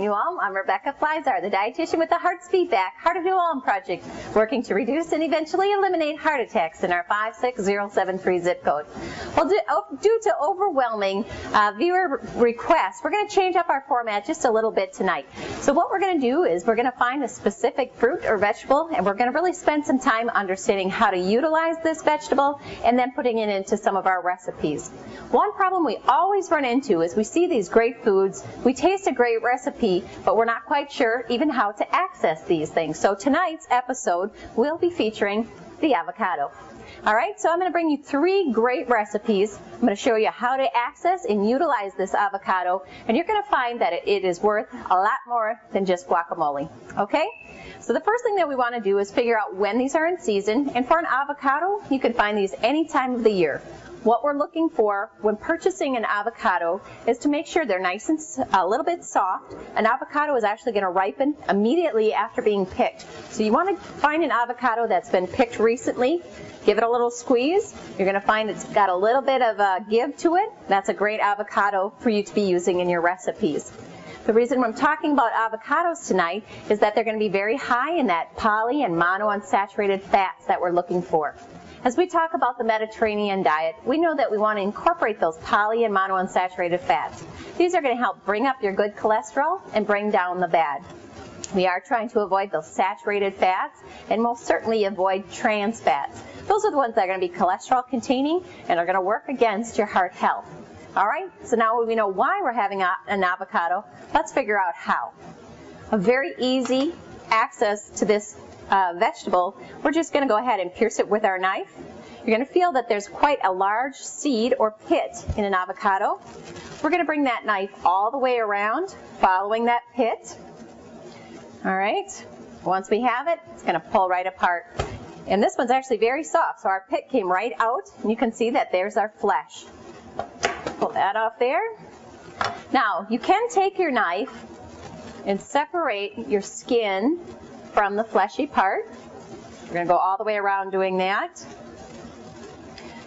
New Ulm. I'm Rebecca Fliszar, the dietitian with the Heart's Feedback Heart of New Ulm project, working to reduce and eventually eliminate heart attacks in our 56073 zip code. Well, due to overwhelming viewer requests, we're going to change up our format just a little bit tonight. So what we're going to do is we're going to find a specific fruit or vegetable, and we're going to really spend some time understanding how to utilize this vegetable and then putting it into some of our recipes. One problem we always run into is we see these great foods, we taste a great recipe, but we're not quite sure even how to access these things. So tonight's episode will be featuring the avocado. All right, so I'm going to bring you 3 great recipes. I'm going to show you how to access and utilize this avocado, and you're going to find that it is worth a lot more than just guacamole. Okay? So the first thing that we want to do is figure out when these are in season, and for an avocado, you can find these any time of the year. What we're looking for when purchasing an avocado is to make sure they're nice and a little bit soft. An avocado is actually going to ripen immediately after being picked. So you want to find an avocado that's been picked recently. Give it a little squeeze. You're going to find it's got a little bit of a give to it. That's a great avocado for you to be using in your recipes. The reason I'm talking about avocados tonight is that they're going to be very high in that poly and monounsaturated fats that we're looking for. As we talk about the Mediterranean diet, we know that we want to incorporate those poly and monounsaturated fats. These are going to help bring up your good cholesterol and bring down the bad. We are trying to avoid those saturated fats and most certainly avoid trans fats. Those are the ones that are going to be cholesterol containing and are going to work against your heart health. All right, so now we know why we're having an avocado. Let's figure out how. A very easy access to this vegetable, we're just going to go ahead and pierce it with our knife. You're going to feel that there's quite a large seed or pit in an avocado. We're going to bring that knife all the way around, following that pit. All right, once we have it, it's going to pull right apart. And this one's actually very soft, so our pit came right out, and you can see that there's our flesh. Pull that off there. Now, you can take your knife and separate your skin from the fleshy part. We're going to go all the way around doing that.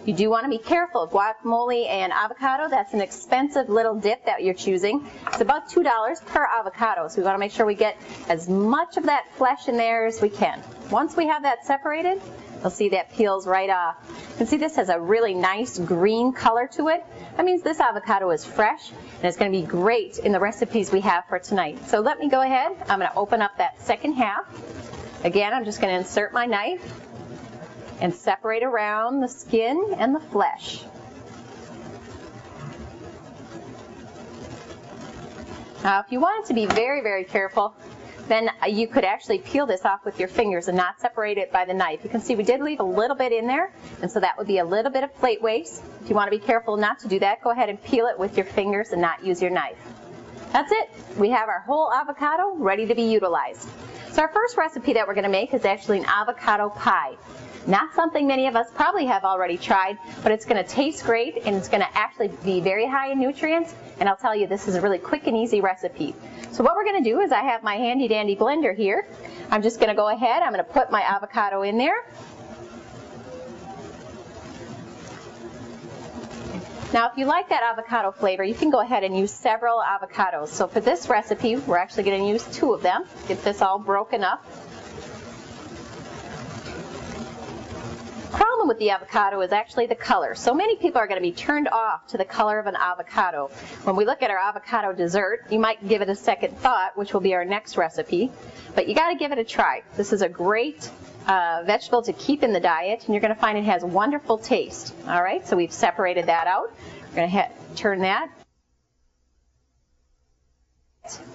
You do want to be careful. Guacamole and avocado, that's an expensive little dip that you're choosing. It's about $2 per avocado, so we want to make sure we get as much of that flesh in there as we can. Once we have that separated, you'll see that peels right off. You can see this has a really nice green color to it. That means this avocado is fresh, and it's going to be great in the recipes we have for tonight. So let me go ahead. I'm going to open up that second half. Again, I'm just going to insert my knife and separate around the skin and the flesh. Now, if you wanted to be very, very careful, then you could actually peel this off with your fingers and not separate it by the knife. You can see we did leave a little bit in there, and so that would be a little bit of plate waste. If you want to be careful not to do that, go ahead and peel it with your fingers and not use your knife. That's it. We have our whole avocado ready to be utilized. So our first recipe that we're going to make is actually an avocado pie. Not something many of us probably have already tried, but it's going to taste great, and it's going to actually be very high in nutrients, and I'll tell you, this is a really quick and easy recipe. So what we're going to do is I have my handy dandy blender here. I'm just going to go ahead, I'm going to put my avocado in there. Now, if you like that avocado flavor, you can go ahead and use several avocados. So for this recipe, we're actually going to use 2 of them. Get this all broken up. Problem with the avocado is actually the color. So many people are going to be turned off to the color of an avocado. When we look at our avocado dessert, you might give it a second thought, which will be our next recipe, but you got to give it a try. This is a great vegetable to keep in the diet, and you're going to find it has wonderful taste. All right, so we've separated that out. We're going to turn that.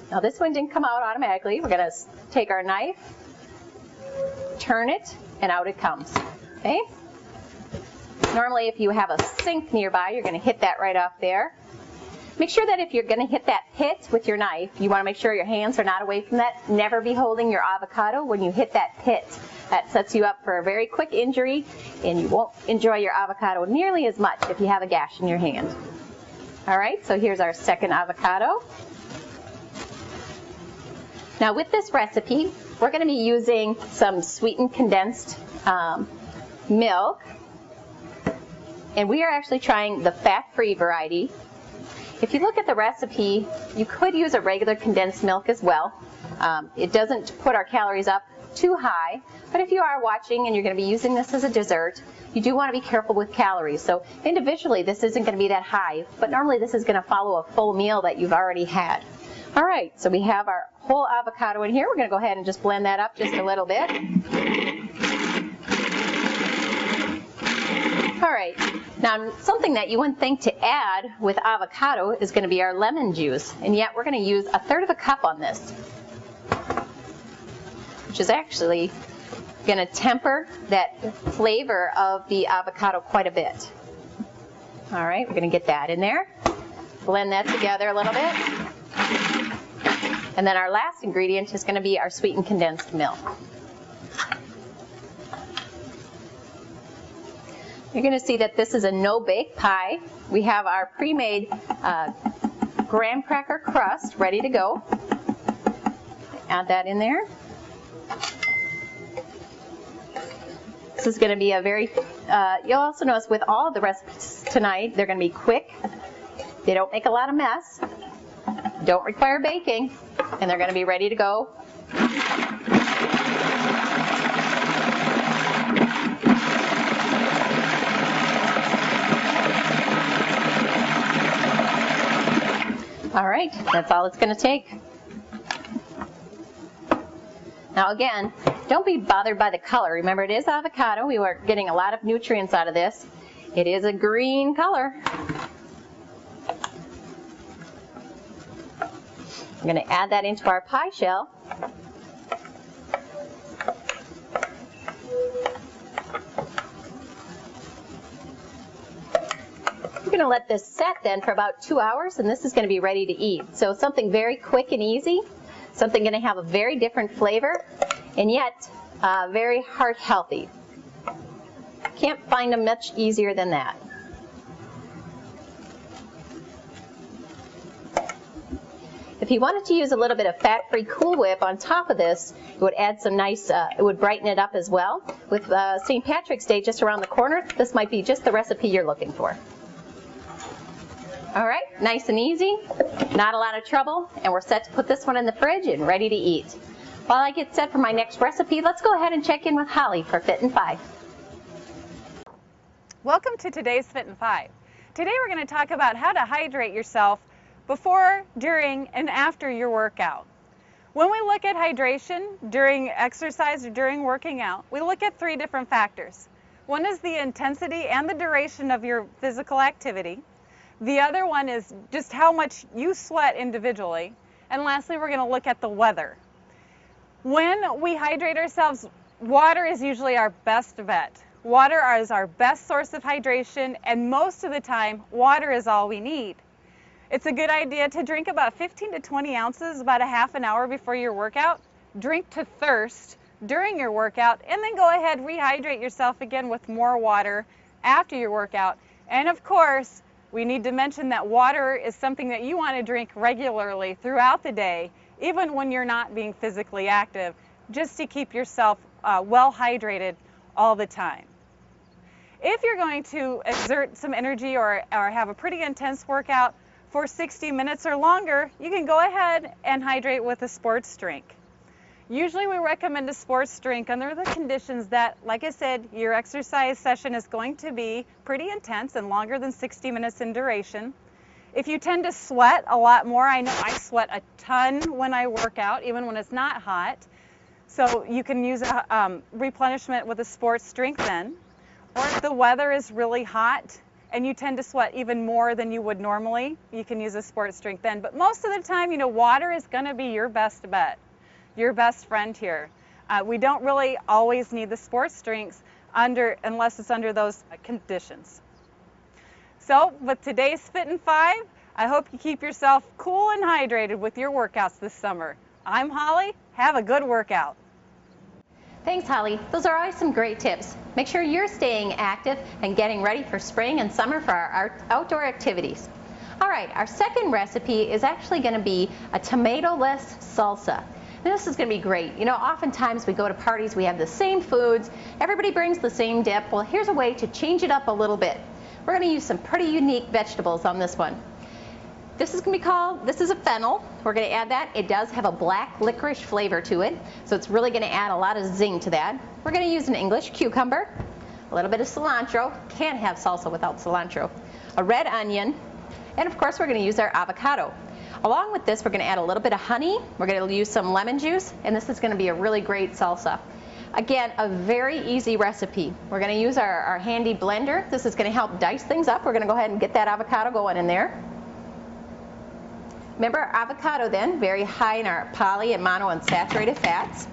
Now this one didn't come out automatically. We're going to take our knife, turn it, and out it comes. Okay? Normally, if you have a sink nearby, you're going to hit that right off there. Make sure that if you're going to hit that pit with your knife, you want to make sure your hands are not away from that. Never be holding your avocado when you hit that pit. That sets you up for a very quick injury, and you won't enjoy your avocado nearly as much if you have a gash in your hand. All right, so here's our second avocado. Now with this recipe, we're going to be using some sweetened condensed milk, and we are actually trying the fat-free variety. If you look at the recipe, you could use a regular condensed milk as well. It doesn't put our calories up too high, but if you are watching and you're going to be using this as a dessert, you do want to be careful with calories. So individually, this isn't going to be that high, but normally this is going to follow a full meal that you've already had. All right, so we have our whole avocado in here. We're going to go ahead and just blend that up just a little bit. All right, now something that you wouldn't think to add with avocado is going to be our lemon juice, and yet we're going to use 1/3 cup on this, which is actually going to temper that flavor of the avocado quite a bit. All right, we're going to get that in there, blend that together a little bit, and then our last ingredient is going to be our sweetened condensed milk. You're going to see that this is a no-bake pie. We have our pre-made graham cracker crust ready to go. Add that in there. This is going to be a very, you'll also notice with all of the recipes tonight, they're going to be quick. They don't make a lot of mess, don't require baking, and they're going to be ready to go. All right, that's all it's going to take. Now again, don't be bothered by the color. Remember, it is avocado. We are getting a lot of nutrients out of this. It is a green color. I'm going to add that into our pie shell. We're going to let this set then for about 2 hours, and this is going to be ready to eat. So something very quick and easy, something going to have a very different flavor, and yet very heart healthy. Can't find them much easier than that. If you wanted to use a little bit of fat-free Cool Whip on top of this, it would add some nice, it would brighten it up as well. With St. Patrick's Day just around the corner, this might be just the recipe you're looking for. All right, nice and easy, not a lot of trouble, and we're set to put this one in the fridge and ready to eat. While I get set for my next recipe, let's go ahead and check in with Holly for Fit in 5. Welcome to today's Fit in 5. Today we're going to talk about how to hydrate yourself before, during, and after your workout. When we look at hydration during exercise or during working out, we look at 3 different factors. One is the intensity and the duration of your physical activity. The other one is just how much you sweat individually. And lastly, we're going to look at the weather. When we hydrate ourselves, water is usually our best bet. Water is our best source of hydration, and most of the time, water is all we need. It's a good idea to drink about 15 to 20 ounces about a half an hour before your workout. Drink to thirst during your workout, and then go ahead, rehydrate yourself again with more water after your workout. And of course, we need to mention that water is something that you want to drink regularly throughout the day, even when you're not being physically active, just to keep yourself well hydrated all the time. If you're going to exert some energy or have a pretty intense workout for 60 minutes or longer, you can go ahead and hydrate with a sports drink. Usually we recommend a sports drink under the conditions that, like I said, your exercise session is going to be pretty intense and longer than 60 minutes in duration. If you tend to sweat a lot more, I know I sweat a ton when I work out, even when it's not hot. So you can use a replenishment with a sports drink then. Or if the weather is really hot and you tend to sweat even more than you would normally, you can use a sports drink then. But most of the time, you know, water is going to be your best bet, your best friend here. We don't really always need the sports drinks unless it's under those conditions. So with today's Fit in 5, I hope you keep yourself cool and hydrated with your workouts this summer. I'm Holly. Have a good workout. Thanks, Holly. Those are always some great tips. Make sure you're staying active and getting ready for spring and summer for our outdoor activities. All right, our second recipe is actually going to be a tomato-less salsa. This is going to be great. You know, oftentimes we go to parties, we have the same foods, everybody brings the same dip. Well, here's a way to change it up a little bit. We're going to use some pretty unique vegetables on this one. This is a fennel. We're going to add that. It does have a black licorice flavor to it, so it's really going to add a lot of zing to that. We're going to use an English cucumber, a little bit of cilantro. Can't have salsa without cilantro. A red onion, and of course we're going to use our avocado. Along with this, we're going to add a little bit of honey. We're going to use some lemon juice, and this is going to be a really great salsa. Again, a very easy recipe. We're going to use our handy blender. This is going to help dice things up. We're going to go ahead and get that avocado going in there. Remember, our avocado then, very high in our poly and monounsaturated fats.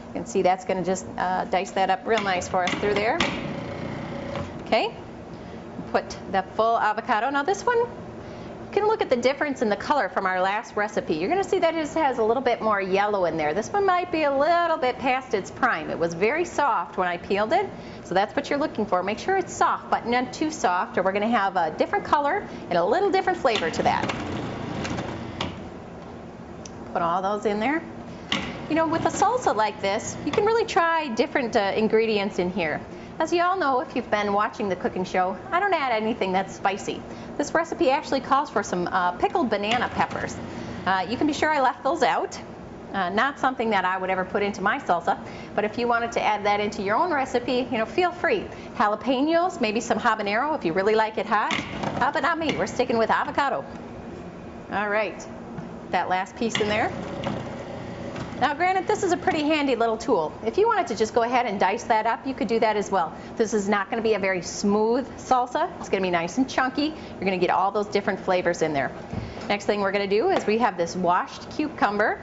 You can see that's going to just dice that up real nice for us through there. Okay, put the full avocado. Now this one, you can look at the difference in the color from our last recipe. You're going to see that it just has a little bit more yellow in there. This one might be a little bit past its prime. It was very soft when I peeled it, so that's what you're looking for. Make sure it's soft, but not too soft, or we're going to have a different color and a little different flavor to that. Put all those in there. You know, with a salsa like this, you can really try different ingredients in here. As you all know, if you've been watching the cooking show, I don't add anything that's spicy. This recipe actually calls for some pickled banana peppers. You can be sure I left those out. Not something that I would ever put into my salsa, but if you wanted to add that into your own recipe, you know, feel free. Jalapenos, maybe some habanero if you really like it hot. But not me, we're sticking with avocado. All right. That last piece in there. Now granted, this is a pretty handy little tool. If you wanted to just go ahead and dice that up, you could do that as well. This is not going to be a very smooth salsa. It's going to be nice and chunky. You're going to get all those different flavors in there. Next thing we're going to do is we have this washed cucumber.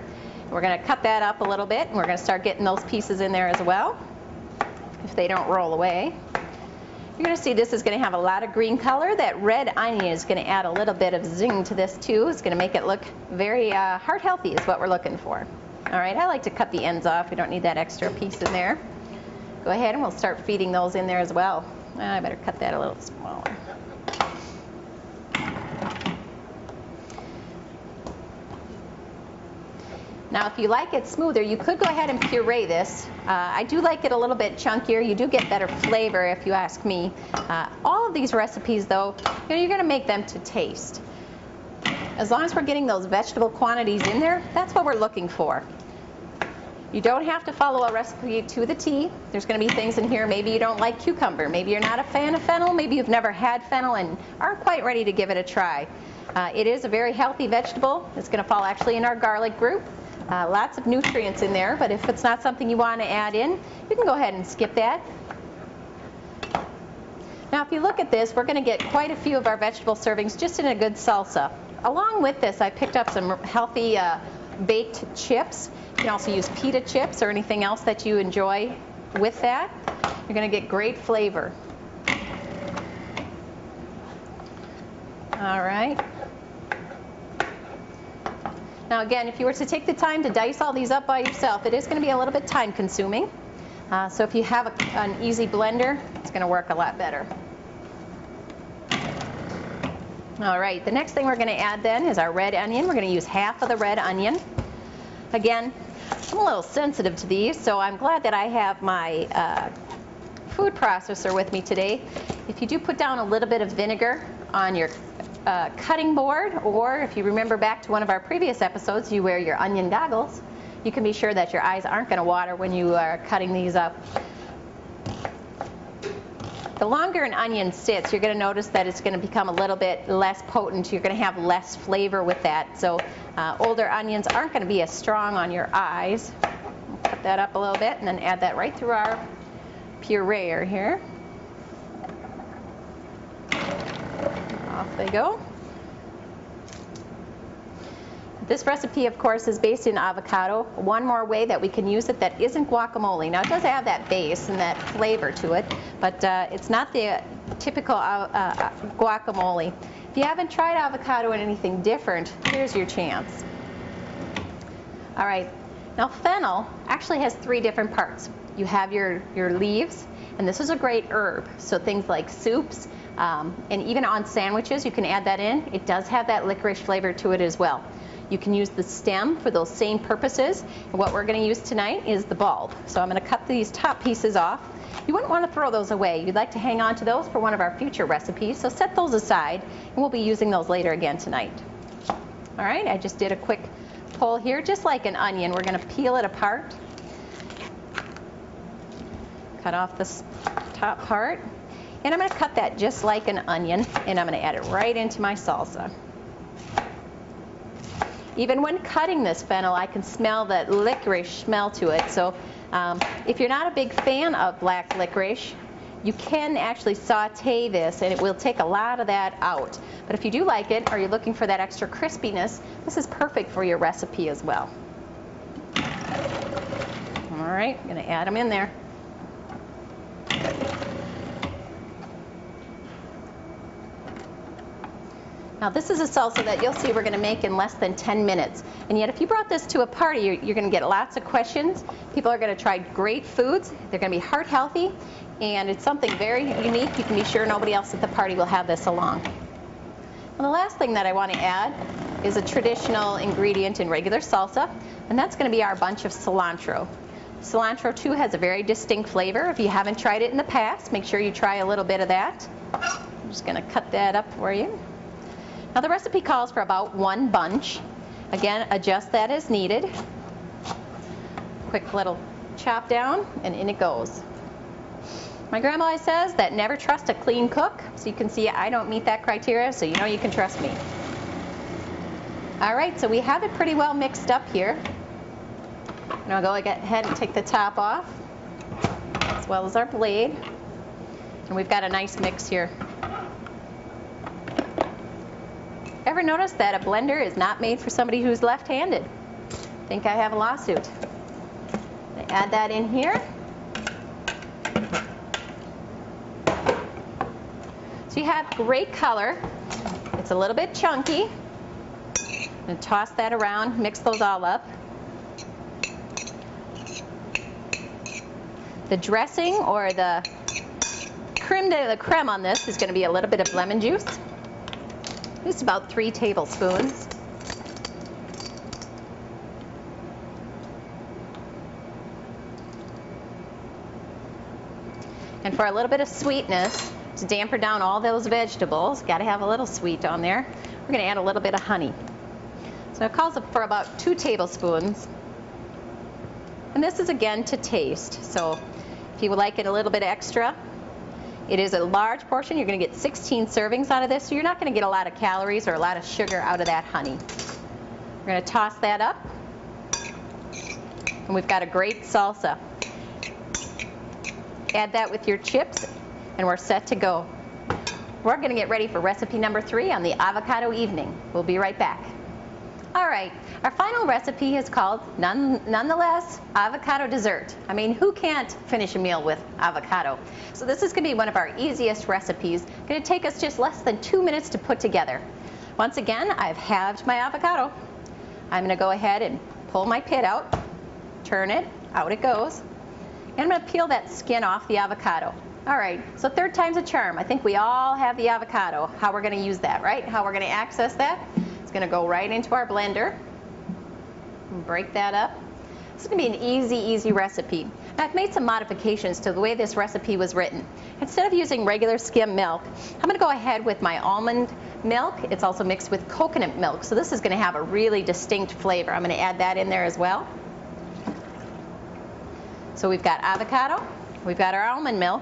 We're going to cut that up a little bit, and we're going to start getting those pieces in there as well, if they don't roll away. You're going to see this is going to have a lot of green color. That red onion is going to add a little bit of zing to this too. It's going to make it look very heart healthy is what we're looking for. All right, I like to cut the ends off. We don't need that extra piece in there. Go ahead and we'll start feeding those in there as well. I better cut that a little smaller. Now, if you like it smoother, you could go ahead and puree this. I do like it a little bit chunkier. You do get better flavor if you ask me. All of these recipes, though, you know, you're going to make them to taste. As long as we're getting those vegetable quantities in there, that's what we're looking for. You don't have to follow a recipe to the T. There's going to be things in here. Maybe you don't like cucumber. Maybe you're not a fan of fennel. Maybe you've never had fennel and aren't quite ready to give it a try. It is a very healthy vegetable. It's going to fall actually in our garlic group. Lots of nutrients in there, but if it's not something you want to add in, you can go ahead and skip that. Now, if you look at this, we're going to get quite a few of our vegetable servings just in a good salsa. Along with this, I picked up some healthy baked chips. You can also use pita chips or anything else that you enjoy with that. You're going to get great flavor. All right. Now again, if you were to take the time to dice all these up by yourself, it is going to be a little bit time consuming. So if you have an easy blender, it's going to work a lot better. All right, the next thing we're going to add then is our red onion. We're going to use half of the red onion. Again, I'm a little sensitive to these, so I'm glad that I have my food processor with me today. If you do put down a little bit of vinegar on your cutting board, or if you remember back to one of our previous episodes, you wear your onion goggles, you can be sure that your eyes aren't going to water when you are cutting these up. The longer an onion sits, you're going to notice that it's going to become a little bit less potent. You're going to have less flavor with that. So older onions aren't going to be as strong on your eyes. Cut that up a little bit and then add that right through our pureer here. Off they go. This recipe, of course, is based in avocado. One more way that we can use it that isn't guacamole. Now, it does have that base and that flavor to it, but it's not the typical guacamole. If you haven't tried avocado and anything different, here's your chance. All right. Now, fennel actually has 3 different parts. You have your leaves, and this is a great herb. So things like soups, and even on sandwiches, you can add that in. It does have that licorice flavor to it as well. You can use the stem for those same purposes. And what we're going to use tonight is the bulb. So I'm going to cut these top pieces off. You wouldn't want to throw those away. You'd like to hang on to those for one of our future recipes. So set those aside, and we'll be using those later again tonight. All right, I just did a quick pull here, just like an onion. We're going to peel it apart. Cut off this top part. And I'm going to cut that just like an onion, and I'm going to add it right into my salsa. Even when cutting this fennel, I can smell that licorice smell to it. So if you're not a big fan of black licorice, you can actually saute this and it will take a lot of that out. But if you do like it, or you're looking for that extra crispiness, this is perfect for your recipe as well. All right, I'm going to add them in there. Now this is a salsa that you'll see we're going to make in less than 10 minutes. And yet if you brought this to a party, you're going to get lots of questions. People are going to try great foods. They're going to be heart healthy. And it's something very unique. You can be sure nobody else at the party will have this along. And the last thing that I want to add is a traditional ingredient in regular salsa. And that's going to be our bunch of cilantro. Cilantro too has a very distinct flavor. If you haven't tried it in the past, make sure you try a little bit of that. I'm just going to cut that up for you. Now the recipe calls for about 1 bunch. Again, adjust that as needed. Quick little chop down, and in it goes. My grandma always says that never trust a clean cook. So you can see I don't meet that criteria, so you know you can trust me. All right, so we have it pretty well mixed up here. And I'll go ahead and take the top off, as well as our blade. And we've got a nice mix here. Ever notice that a blender is not made for somebody who's left-handed? Think I have a lawsuit. Add that in here. So you have great color. It's a little bit chunky. And toss that around, mix those all up. The dressing, or the creme de la creme on this, is going to be a little bit of lemon juice. Just about 3 tablespoons. And for a little bit of sweetness, to dampen down all those vegetables, got to have a little sweet on there, we're going to add a little bit of honey. So it calls for about 2 tablespoons. And this is again to taste. So if you would like it a little bit extra, it is a large portion. You're going to get 16 servings out of this, so you're not going to get a lot of calories or a lot of sugar out of that honey. We're going to toss that up, and we've got a great salsa. Add that with your chips, and we're set to go. We're going to get ready for recipe number 3 on the avocado evening. We'll be right back. All right, our final recipe is called, nonetheless, avocado dessert. I mean, who can't finish a meal with avocado? So this is going to be one of our easiest recipes. Going to take us just less than 2 minutes to put together. Once again, I've halved my avocado. I'm going to go ahead and pull my pit out, turn it, out it goes. And I'm going to peel that skin off the avocado. All right, so 3rd time's a charm. I think we all have the avocado. How we're going to use that, right? How we're going to access that? It's going to go right into our blender and break that up. This is going to be an easy recipe. Now, I've made some modifications to the way this recipe was written. Instead of using regular skim milk, I'm going to go ahead with my almond milk. It's also mixed with coconut milk, so this is going to have a really distinct flavor. I'm going to add that in there as well. So we've got avocado, we've got our almond milk.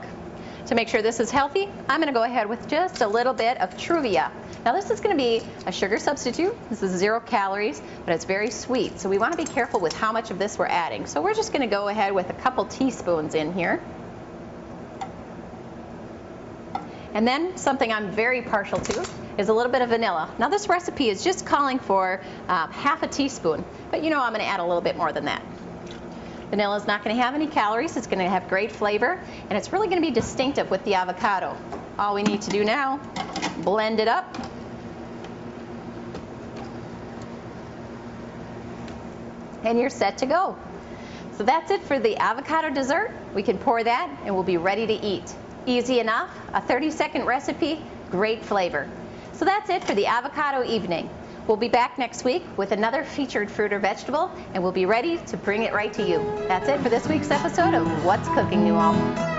To make sure this is healthy, I'm going to go ahead with just a little bit of Truvia. Now this is going to be a sugar substitute. This is 0 calories, but it's very sweet. So we want to be careful with how much of this we're adding. So we're just going to go ahead with a couple teaspoons in here. And then something I'm very partial to is a little bit of vanilla. Now this recipe is just calling for half a teaspoon, but you know I'm going to add a little bit more than that. Vanilla is not going to have any calories. It's going to have great flavor, and it's really going to be distinctive with the avocado. All we need to do now, blend it up. And you're set to go. So that's it for the avocado dessert. We can pour that and we'll be ready to eat. Easy enough, a 30-second recipe, great flavor. So that's it for the avocado evening. We'll be back next week with another featured fruit or vegetable, and we'll be ready to bring it right to you. That's it for this week's episode of What's Cooking, New Ulm.